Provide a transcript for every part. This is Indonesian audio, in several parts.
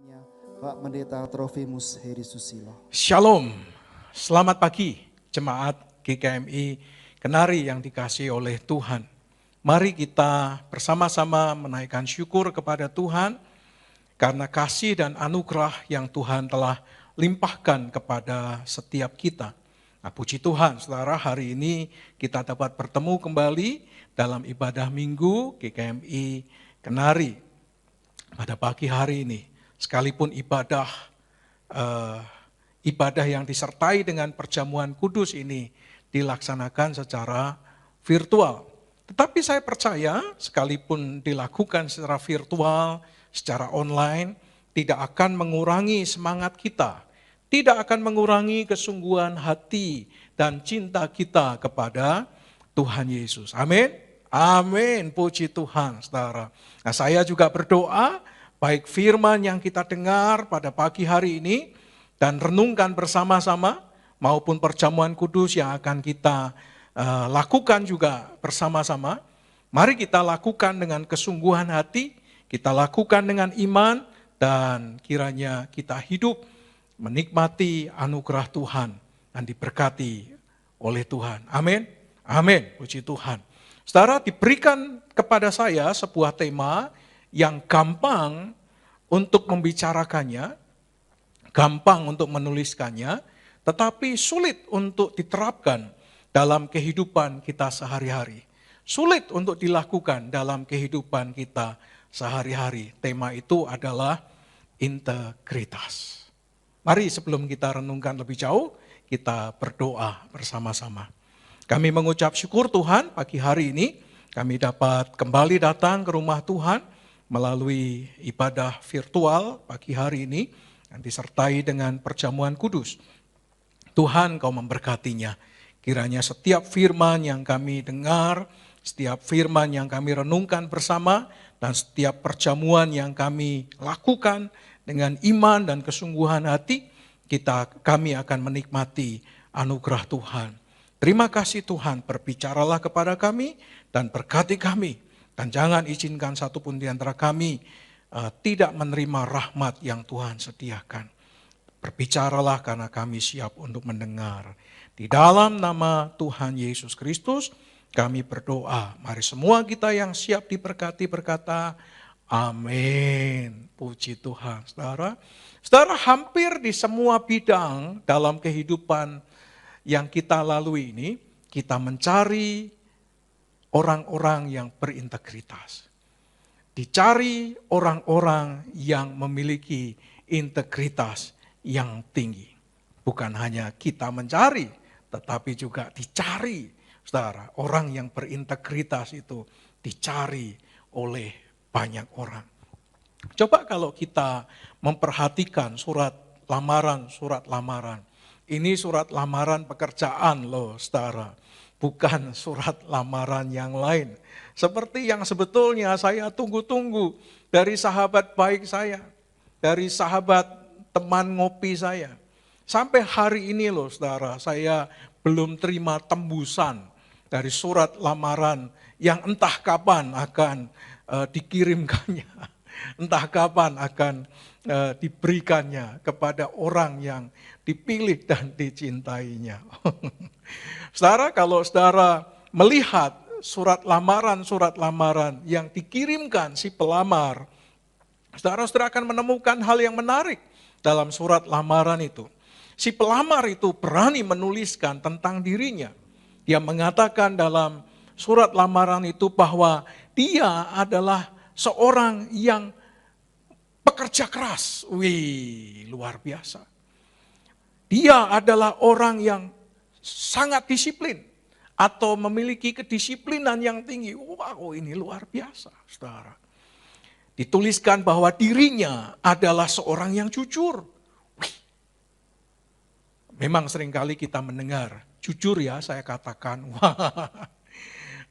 Pak Pendeta Trofimus Heri Susilo. Shalom, selamat pagi jemaat GKMI Kenari yang dikasihi oleh Tuhan. Mari kita bersama-sama menaikkan syukur kepada Tuhan karena kasih dan anugerah yang Tuhan telah limpahkan kepada setiap kita. Nah, puji Tuhan, saudara, hari ini kita dapat bertemu kembali dalam ibadah minggu GKMI Kenari pada pagi hari ini. Sekalipun ibadah yang disertai dengan perjamuan kudus ini dilaksanakan secara virtual. Tetapi saya percaya sekalipun dilakukan secara virtual, secara online, tidak akan mengurangi semangat kita, tidak akan mengurangi kesungguhan hati dan cinta kita kepada Tuhan Yesus. Amin. Amin, puji Tuhan, saudara. Nah, saya juga berdoa, baik firman yang kita dengar pada pagi hari ini dan renungkan bersama-sama maupun perjamuan kudus yang akan kita lakukan juga bersama-sama. Mari kita lakukan dengan kesungguhan hati, kita lakukan dengan iman, dan kiranya kita hidup menikmati anugerah Tuhan dan diberkati oleh Tuhan. Amin. Amin, puji Tuhan. Saudara, diberikan kepada saya sebuah tema yang gampang untuk membicarakannya, gampang untuk menuliskannya, tetapi sulit untuk diterapkan dalam kehidupan kita sehari-hari. Sulit untuk dilakukan dalam kehidupan kita sehari-hari. Tema itu adalah integritas. Mari sebelum kita renungkan lebih jauh, kita berdoa bersama-sama. Kami mengucap syukur Tuhan pagi hari ini, kami dapat kembali datang ke rumah Tuhan melalui ibadah virtual pagi hari ini yang disertai dengan perjamuan kudus. Tuhan, Kau memberkatinya. Kiranya setiap firman yang kami dengar, setiap firman yang kami renungkan bersama, dan setiap perjamuan yang kami lakukan dengan iman dan kesungguhan hati, kami akan menikmati anugerah Tuhan. Terima kasih Tuhan, berbicaralah kepada kami dan berkati kami. Dan jangan izinkan satupun di antara kami tidak menerima rahmat yang Tuhan sediakan. Berbicaralah karena kami siap untuk mendengar. Di dalam nama Tuhan Yesus Kristus kami berdoa. Mari semua kita yang siap diberkati berkata, amin. Puji Tuhan. Saudara, hampir di semua bidang dalam kehidupan yang kita lalui ini, kita mencari orang-orang yang berintegritas. Dicari orang-orang yang memiliki integritas yang tinggi. Bukan hanya kita mencari, tetapi juga dicari. Saudara, orang yang berintegritas itu dicari oleh banyak orang. Coba kalau kita memperhatikan surat lamaran. Ini surat lamaran pekerjaan loh, saudara. Bukan surat lamaran yang lain. Seperti yang sebetulnya saya tunggu-tunggu dari sahabat baik saya, dari sahabat teman ngopi saya. Sampai hari ini loh saudara, saya belum terima tembusan dari surat lamaran yang entah kapan akan dikirimkannya. Entah kapan akan diberikannya kepada orang yang dipilih dan dicintainya. Saudara, kalau saudara melihat surat lamaran yang dikirimkan si pelamar, saudara akan menemukan hal yang menarik dalam surat lamaran itu. Si pelamar itu berani menuliskan tentang dirinya. Dia mengatakan dalam surat lamaran itu bahwa dia adalah seorang yang pekerja keras. Wih, luar biasa. Dia adalah orang yang sangat disiplin atau memiliki kedisiplinan yang tinggi. Wow, ini luar biasa, saudara. Dituliskan bahwa dirinya adalah seorang yang jujur. Wih. Memang seringkali kita mendengar, jujur ya saya katakan, wah,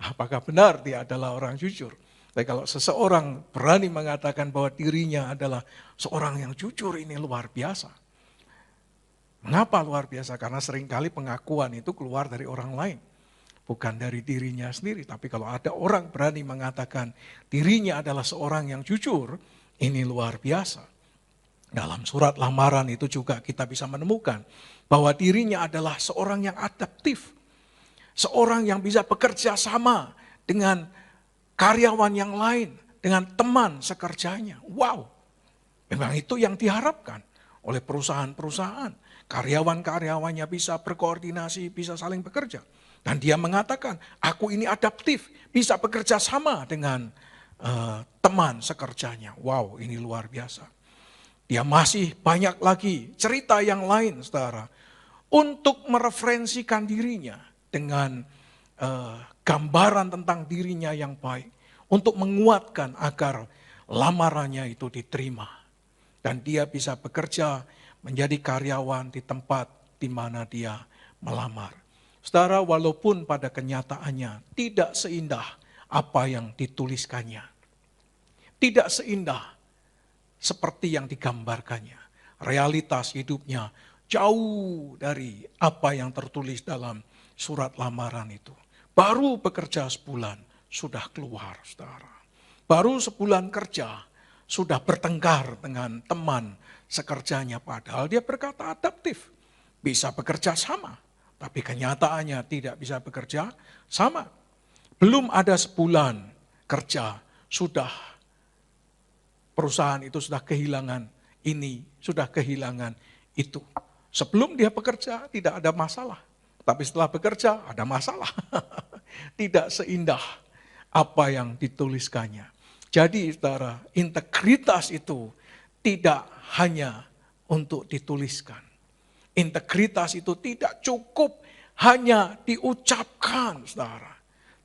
apakah benar dia adalah orang jujur? Tapi kalau seseorang berani mengatakan bahwa dirinya adalah seorang yang jujur, ini luar biasa. Mengapa luar biasa? Karena seringkali pengakuan itu keluar dari orang lain. Bukan dari dirinya sendiri. Tapi kalau ada orang berani mengatakan dirinya adalah seorang yang jujur, ini luar biasa. Dalam surat lamaran itu juga kita bisa menemukan bahwa dirinya adalah seorang yang adaptif. Seorang yang bisa bekerja sama dengan karyawan yang lain, dengan teman sekerjanya. Wow, memang itu yang diharapkan oleh perusahaan-perusahaan. Karyawan-karyawannya bisa berkoordinasi, bisa saling bekerja. Dan dia mengatakan, aku ini adaptif, bisa bekerja sama dengan teman sekerjanya. Wow, ini luar biasa. Dia masih banyak lagi cerita yang lain, saudara, untuk mereferensikan dirinya dengan gambaran tentang dirinya yang baik, untuk menguatkan agar lamarannya itu diterima. Dan dia bisa bekerja menjadi karyawan di tempat di mana dia melamar. Saudara, walaupun pada kenyataannya tidak seindah apa yang dituliskannya, tidak seindah seperti yang digambarkannya. Realitas hidupnya jauh dari apa yang tertulis dalam surat lamaran itu. Baru bekerja sebulan, sudah keluar, saudara. Baru sebulan kerja, sudah bertengkar dengan teman sekerjanya. Padahal dia berkata adaptif, bisa bekerja sama. Tapi kenyataannya tidak bisa bekerja sama. Belum ada sebulan kerja, sudah perusahaan itu sudah kehilangan ini, sudah kehilangan itu. Sebelum dia bekerja tidak ada masalah. Tapi setelah bekerja ada masalah. Tidak seindah apa yang dituliskannya. Jadi saudara, integritas itu tidak hanya untuk dituliskan. Integritas itu tidak cukup hanya diucapkan, saudara.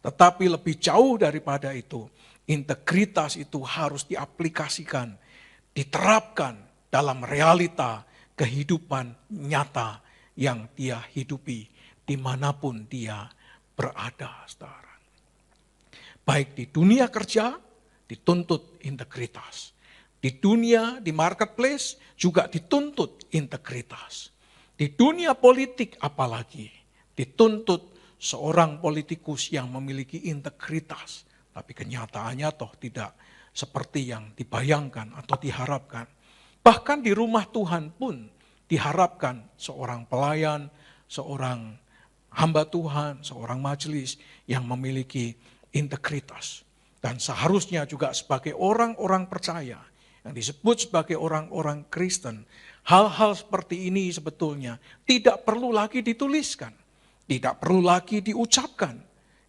Tetapi lebih jauh daripada itu, integritas itu harus diaplikasikan, diterapkan dalam realita kehidupan nyata yang dia hidupi dimanapun dia berada, saudara. Baik di dunia kerja, dituntut integritas. Di dunia, di marketplace juga dituntut integritas. Di dunia politik apalagi, dituntut seorang politikus yang memiliki integritas. Tapi kenyataannya toh tidak seperti yang dibayangkan atau diharapkan. Bahkan di rumah Tuhan pun diharapkan seorang pelayan, seorang hamba Tuhan, seorang majelis yang memiliki integritas. Dan seharusnya juga sebagai orang-orang percaya, yang disebut sebagai orang-orang Kristen, hal-hal seperti ini sebetulnya tidak perlu lagi dituliskan, tidak perlu lagi diucapkan.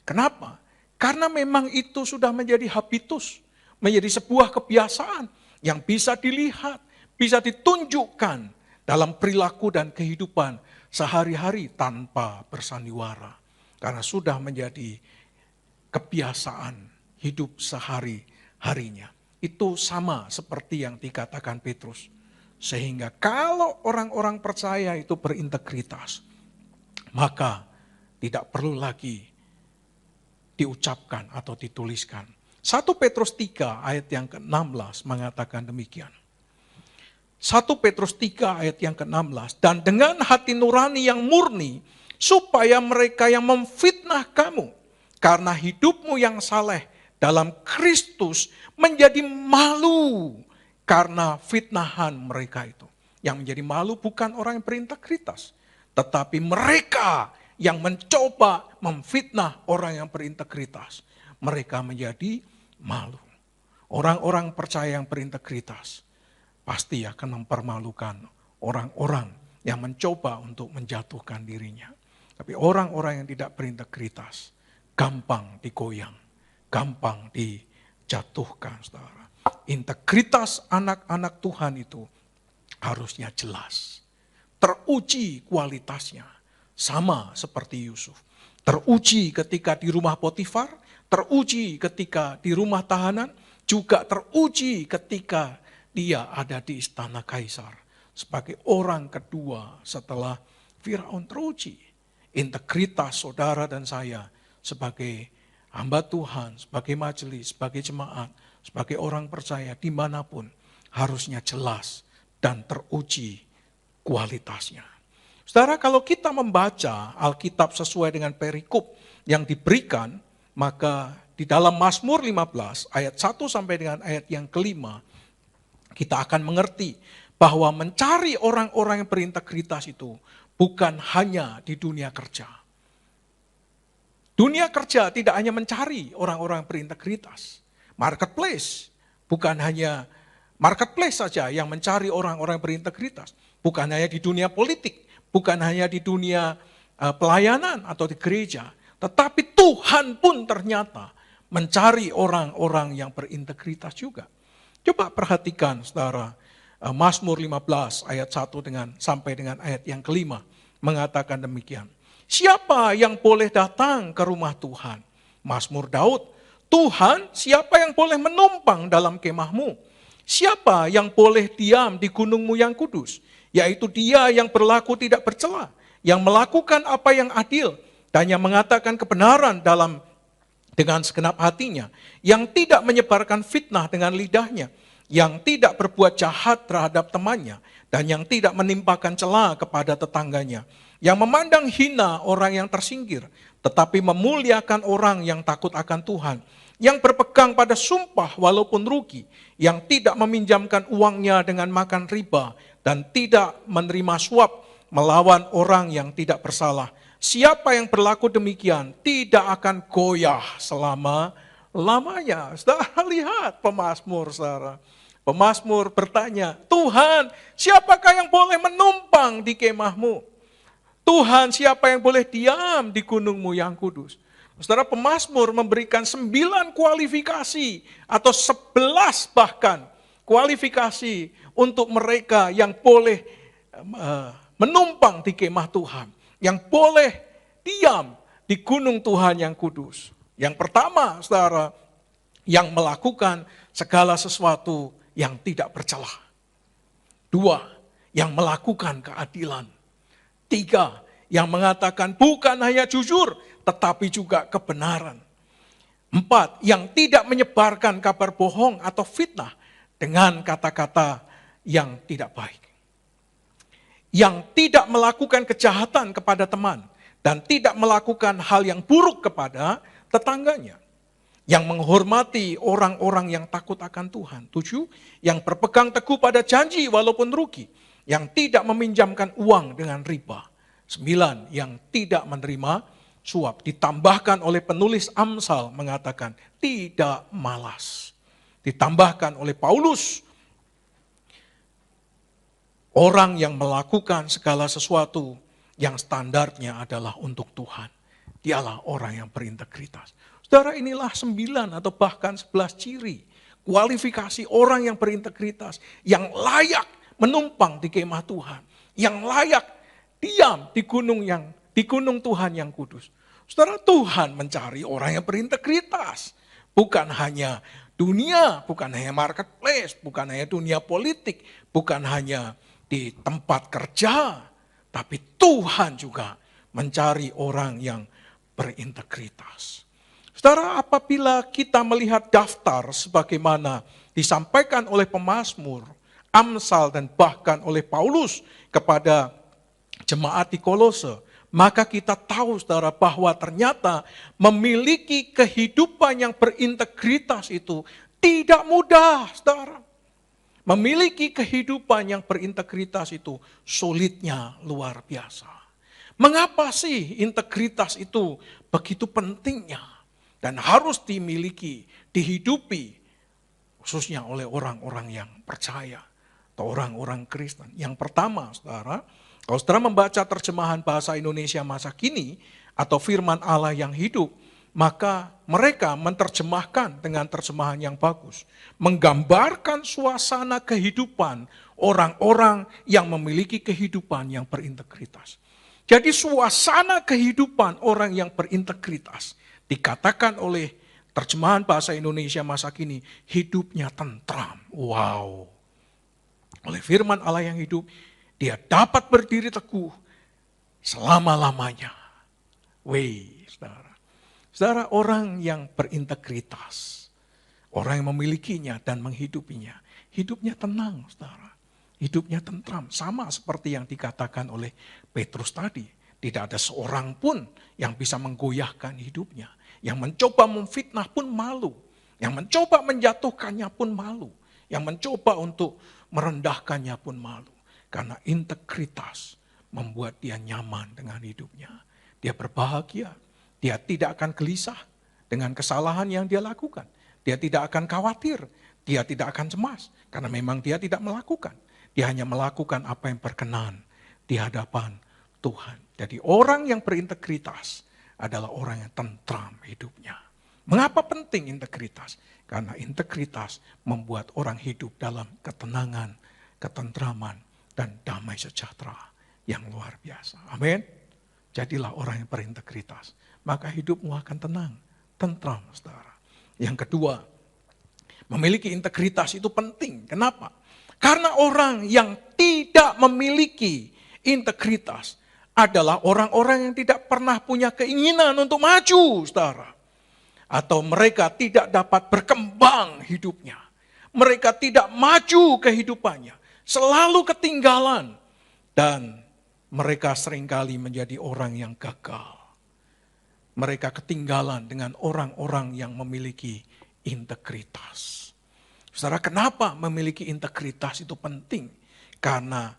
Kenapa? Karena memang itu sudah menjadi habitus, menjadi sebuah kebiasaan yang bisa dilihat, bisa ditunjukkan dalam perilaku dan kehidupan sehari-hari tanpa bersandiwara. Karena sudah menjadi kebiasaan hidup sehari-harinya. Itu sama seperti yang dikatakan Petrus. Sehingga kalau orang-orang percaya itu berintegritas, maka tidak perlu lagi diucapkan atau dituliskan. 1 Petrus 3 ayat yang ke-16 mengatakan demikian. 1 Petrus 3 ayat yang ke-16, dan dengan hati nurani yang murni, supaya mereka yang memfitnah kamu, karena hidupmu yang saleh dalam Kristus menjadi malu karena fitnahan mereka itu. Yang menjadi malu bukan orang yang berintegritas, tetapi mereka yang mencoba memfitnah orang yang berintegritas. Mereka menjadi malu. Orang-orang percaya yang berintegritas pasti akan mempermalukan orang-orang yang mencoba untuk menjatuhkan dirinya. Tapi orang-orang yang tidak berintegritas gampang digoyang, gampang dijatuhkan, saudara. Integritas anak-anak Tuhan itu harusnya jelas, teruji kualitasnya. Sama seperti Yusuf. Teruji ketika di rumah Potifar, teruji ketika di rumah tahanan, juga teruji ketika dia ada di istana Kaisar. Sebagai orang kedua setelah Firaun, teruji. Integritas saudara dan saya sebagai hamba Tuhan, sebagai majelis, sebagai jemaat, sebagai orang percaya dimanapun harusnya jelas dan teruji kualitasnya. Saudara, kalau kita membaca Alkitab sesuai dengan perikop yang diberikan, maka di dalam Mazmur 15 ayat 1 sampai dengan ayat yang kelima, kita akan mengerti bahwa mencari orang-orang yang berintegritas itu bukan hanya di dunia kerja. Dunia kerja tidak hanya mencari orang-orang yang berintegritas. Marketplace bukan hanya marketplace saja yang mencari orang-orang yang berintegritas. Bukan hanya di dunia politik, bukan hanya di dunia pelayanan atau di gereja. Tetapi Tuhan pun ternyata mencari orang-orang yang berintegritas juga. Coba perhatikan saudara, Mazmur 15 ayat 1 sampai dengan ayat yang kelima mengatakan demikian. Siapa yang boleh datang ke rumah Tuhan? Mazmur Daud, Tuhan, siapa yang boleh menumpang dalam kemahmu? Siapa yang boleh diam di gunungmu yang kudus? Yaitu dia yang berlaku tidak bercela, yang melakukan apa yang adil, dan yang mengatakan kebenaran dengan segenap hatinya, yang tidak menyebarkan fitnah dengan lidahnya, yang tidak berbuat jahat terhadap temannya, dan yang tidak menimpakan cela kepada tetangganya, yang memandang hina orang yang tersingkir, tetapi memuliakan orang yang takut akan Tuhan, yang berpegang pada sumpah walaupun rugi, yang tidak meminjamkan uangnya dengan makan riba, dan tidak menerima suap melawan orang yang tidak bersalah. Siapa yang berlaku demikian tidak akan goyah selama-lamanya. Saudara lihat pemazmur, saudara. Pemazmur bertanya, Tuhan, siapakah yang boleh menumpang di kemahmu? Tuhan, siapa yang boleh diam di gunungmu yang kudus? Saudara, pemazmur memberikan 9 kualifikasi atau 11 bahkan kualifikasi untuk mereka yang boleh menumpang di kemah Tuhan, yang boleh diam di gunung Tuhan yang kudus. Yang pertama, saudara, yang melakukan segala sesuatu yang tidak bercela. 2, yang melakukan keadilan. 3, yang mengatakan bukan hanya jujur, tetapi juga kebenaran. 4, yang tidak menyebarkan kabar bohong atau fitnah dengan kata-kata yang tidak baik. Yang tidak melakukan kejahatan kepada teman, dan tidak melakukan hal yang buruk kepada tetangganya. Yang menghormati orang-orang yang takut akan Tuhan. 7, yang berpegang teguh pada janji walaupun rugi. Yang tidak meminjamkan uang dengan riba. 9, yang tidak menerima suap. Ditambahkan oleh penulis Amsal mengatakan tidak malas. Ditambahkan oleh Paulus, orang yang melakukan segala sesuatu yang standarnya adalah untuk Tuhan. Dialah orang yang berintegritas. Saudara, inilah 9 atau bahkan 11 ciri kualifikasi orang yang berintegritas, yang layak menumpang di kemah Tuhan, yang layak diam di gunung Tuhan yang kudus. Saudara, Tuhan mencari orang yang berintegritas, bukan hanya dunia, bukan hanya marketplace, bukan hanya dunia politik, bukan hanya di tempat kerja, tapi Tuhan juga mencari orang yang berintegritas. Saudara, apabila kita melihat daftar sebagaimana disampaikan oleh pemazmur, Amsal, dan bahkan oleh Paulus kepada jemaat di Kolose, maka kita tahu, saudara, bahwa ternyata memiliki kehidupan yang berintegritas itu tidak mudah, saudara. Memiliki kehidupan yang berintegritas itu sulitnya luar biasa. Mengapa sih integritas itu begitu pentingnya? Dan harus dimiliki, dihidupi, khususnya oleh orang-orang yang percaya, atau orang-orang Kristen. Yang pertama, saudara, kalau saudara membaca terjemahan bahasa Indonesia masa kini, atau firman Allah yang hidup, maka mereka menerjemahkan dengan terjemahan yang bagus. Menggambarkan suasana kehidupan orang-orang yang memiliki kehidupan yang berintegritas. Jadi suasana kehidupan orang yang berintegritas dikatakan oleh terjemahan bahasa Indonesia masa kini, hidupnya tentram. Wow. Oleh firman Allah yang hidup, dia dapat berdiri teguh selama-lamanya. Saudara. Saudara, orang yang berintegritas, orang yang memilikinya dan menghidupinya, hidupnya tenang, saudara. Hidupnya tentram, sama seperti yang dikatakan oleh Petrus tadi. Tidak ada seorang pun yang bisa menggoyahkan hidupnya. Yang mencoba memfitnah pun malu. Yang mencoba menjatuhkannya pun malu. Yang mencoba untuk merendahkannya pun malu. Karena integritas membuat dia nyaman dengan hidupnya. Dia berbahagia. Dia tidak akan gelisah dengan kesalahan yang dia lakukan. Dia tidak akan khawatir. Dia tidak akan cemas. Karena memang dia tidak melakukan. Dia hanya melakukan apa yang berkenan di hadapan Tuhan. Jadi orang yang berintegritas adalah orang yang tentram hidupnya. Mengapa penting integritas? Karena integritas membuat orang hidup dalam ketenangan, ketentraman, dan damai sejahtera yang luar biasa. Amin. Jadilah orang yang berintegritas. Maka hidupmu akan tenang, tentram, saudara. Yang kedua, memiliki integritas itu penting. Kenapa? Karena orang yang tidak memiliki integritas adalah orang-orang yang tidak pernah punya keinginan untuk maju, saudara. Atau mereka tidak dapat berkembang hidupnya. Mereka tidak maju kehidupannya. Selalu ketinggalan. Dan mereka seringkali menjadi orang yang gagal. Mereka ketinggalan dengan orang-orang yang memiliki integritas. Saudara, kenapa memiliki integritas itu penting? Karena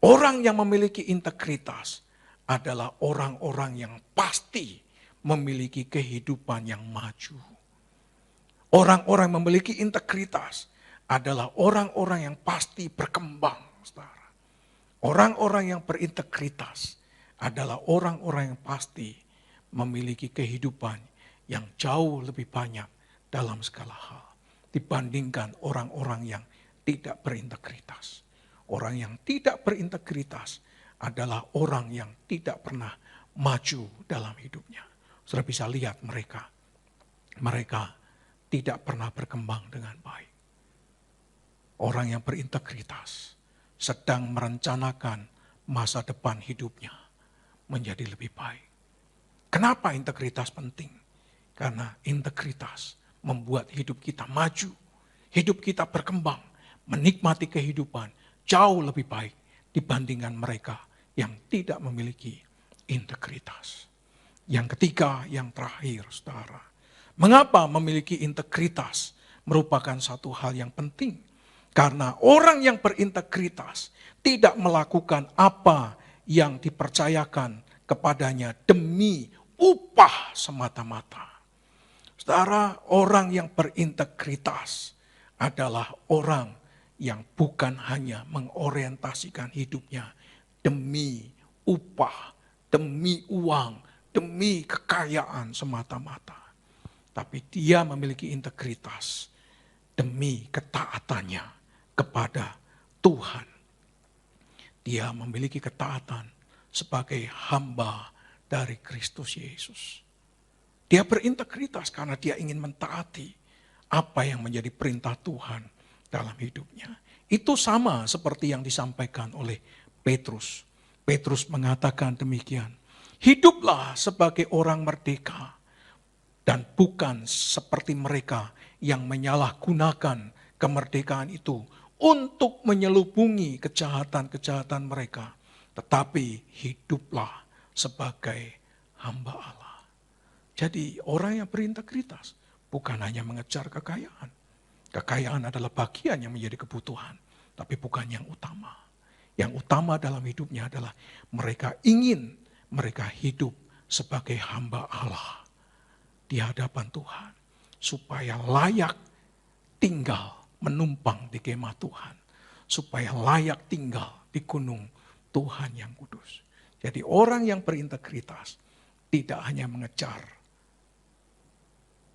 orang yang memiliki integritas adalah orang-orang yang pasti memiliki kehidupan yang maju. Orang-orang yang memiliki integritas adalah orang-orang yang pasti berkembang, saudara. Orang-orang yang berintegritas adalah orang-orang yang pasti memiliki kehidupan yang jauh lebih banyak dalam segala hal dibandingkan orang-orang yang tidak berintegritas. Orang yang tidak berintegritas adalah orang yang tidak pernah maju dalam hidupnya. Sudah bisa lihat mereka tidak pernah berkembang dengan baik. Orang yang berintegritas sedang merencanakan masa depan hidupnya menjadi lebih baik. Kenapa integritas penting? Karena integritas membuat hidup kita maju, hidup kita berkembang, menikmati kehidupan jauh lebih baik dibandingkan mereka yang tidak memiliki integritas. Yang ketiga, yang terakhir, saudara. Mengapa memiliki integritas merupakan satu hal yang penting? Karena orang yang berintegritas tidak melakukan apa yang dipercayakan kepadanya demi upah semata-mata. Saudara, orang yang berintegritas adalah orang yang bukan hanya mengorientasikan hidupnya demi upah, demi uang, demi kekayaan semata-mata. Tapi dia memiliki integritas demi ketaatannya kepada Tuhan. Dia memiliki ketaatan sebagai hamba dari Kristus Yesus. Dia berintegritas karena dia ingin mentaati apa yang menjadi perintah Tuhan dalam hidupnya. Itu sama seperti yang disampaikan oleh Petrus. Petrus mengatakan demikian, hiduplah sebagai orang merdeka dan bukan seperti mereka yang menyalahgunakan kemerdekaan itu untuk menyelubungi kejahatan-kejahatan mereka. Tetapi hiduplah sebagai hamba Allah. Jadi orang yang berintegritas bukan hanya mengejar kekayaan. Kekayaan adalah bagian yang menjadi kebutuhan, tapi bukan yang utama. Yang utama dalam hidupnya adalah mereka hidup sebagai hamba Allah di hadapan Tuhan. Supaya layak tinggal menumpang di kemah Tuhan. Supaya layak tinggal di gunung Tuhan yang kudus. Jadi orang yang berintegritas tidak hanya mengejar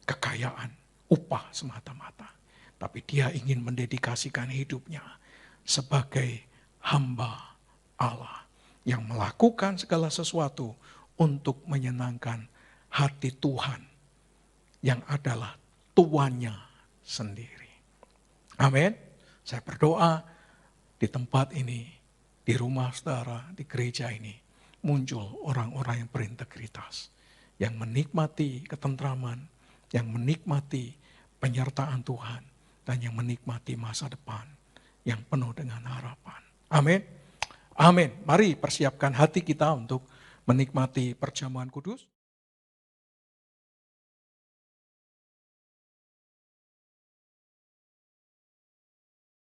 kekayaan, upah semata-mata. Tapi dia ingin mendedikasikan hidupnya sebagai hamba Allah. Yang melakukan segala sesuatu untuk menyenangkan hati Tuhan. Yang adalah tuannya sendiri. Amin. Saya berdoa di tempat ini, di rumah saudara, di gereja ini, muncul orang-orang yang berintegritas. Yang menikmati ketentraman, yang menikmati penyertaan Tuhan, dan yang menikmati masa depan yang penuh dengan harapan. Amin. Amin. Mari persiapkan hati kita untuk menikmati perjamuan kudus.